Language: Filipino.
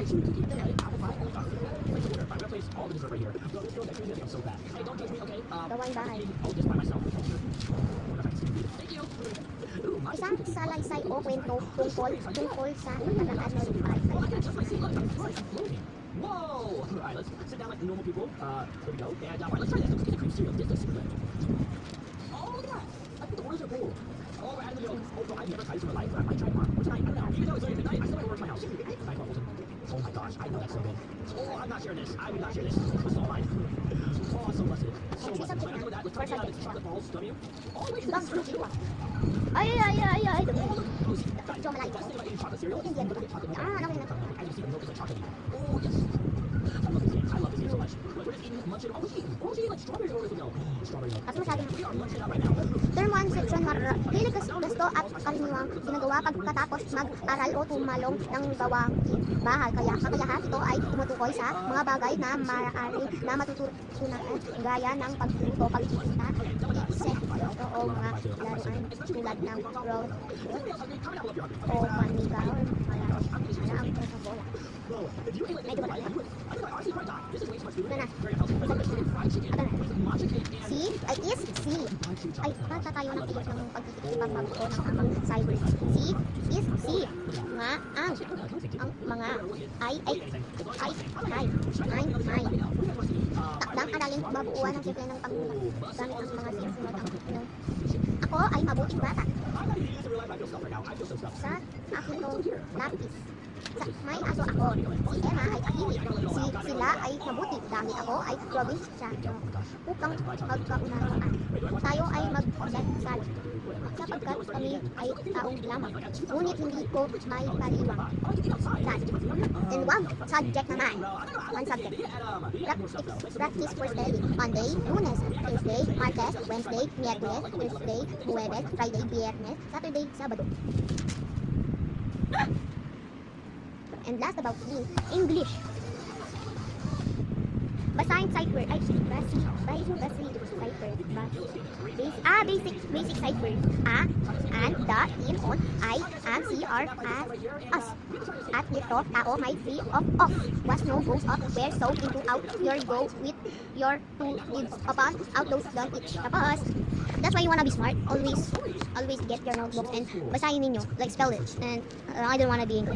actually cookie. Okay, apple pie. I'm gonna place all the dessert right here. No, this girl's actually gonna think I'm so bad. Hey, don't judge me, okay? Gawang bahay. I'll just by myself. Thank you. Isang salaysay o kwento tungkol sa nakaraan ng buhay. Whoa! Alright, let's sit down like normal people. Here we go. And alright, let's try this. Let's get the cream cereal. This looks super good. Oh, look at that! I think the orders are cool. Oh, we're adding the milk. Oh, so I've never tried this in my life. I might try tomorrow. Or tonight. I don't know. Even though it's already midnight, I still might order to my house. Tonight, Wilson. Oh my gosh, I know that's so good. Oh, I'm not sharing this. I would not share this. This is all mine. Oh, I'm so blessed. So blessed. Am I gonna do that? Let's try the chocolate balls. W. Oh, wait, this is cereal. Ay. Joe, Malay. best thing about eating chocolate cereal is you don't get chocolate. Ano yun? I just see the milk is like chocolate. Oh, yes. I love this game. I love this game so much. Like, we're just eating, munching. Oh, we're eating. Oh, we're eating like strawberries over this milk. Strawberry milk. At masyado. We are munching out right now. Term 1, Section 1. Hilig gusto at karaniwang ginagawa pagkatapos mag-aral o tumalong ng gawaing bahay. Kakayahan ito ay tumutukoy sa mga bagay na maaari na matutunan gaya ng pagluto, pagkikita, insekto o mga laruan tulad ng road o manigaw. Wala ang bola. Medyo wala. Ito na. See? Ay, is see. Ay, bata tayo ng tiyak ng pagkikipagpagko ng amang cyber. See? Is see. Nga, ang mga ay. Takdang aralin babuuan ng simple ng paggamit ang mga sinusunod ng ako ay mabuting bata. Sa akin tong lapis. May aso ako. Si Emma ay tahimik. Sila ay mabuti dahil ako ay probinsya. Upang magkaunawaan. Tayo ay magdasal. Sapagkat kami ay taong lamang. Ngunit hindi ko may paliwang. And one subject naman. One subject. Practice for study. Monday, Lunes, Tuesday, Martes, Wednesday, Miyerkules, Thursday, Huwebes, Friday, Biyernes, Saturday, Sabado. And last about me, English. Basahin sight word. Ay, basic sight word. A, and, the, in, on, I, am, see, are, us. At, nito, tao, may, free, off. Was, no, goes, up, where, so, into, out, your, go, with, your, to, lives, upon, out, those, done, each. Tapos, that's why you wanna be smart. Always get your notebooks and basahin ninyo. Like, spell it. And I don't wanna be English.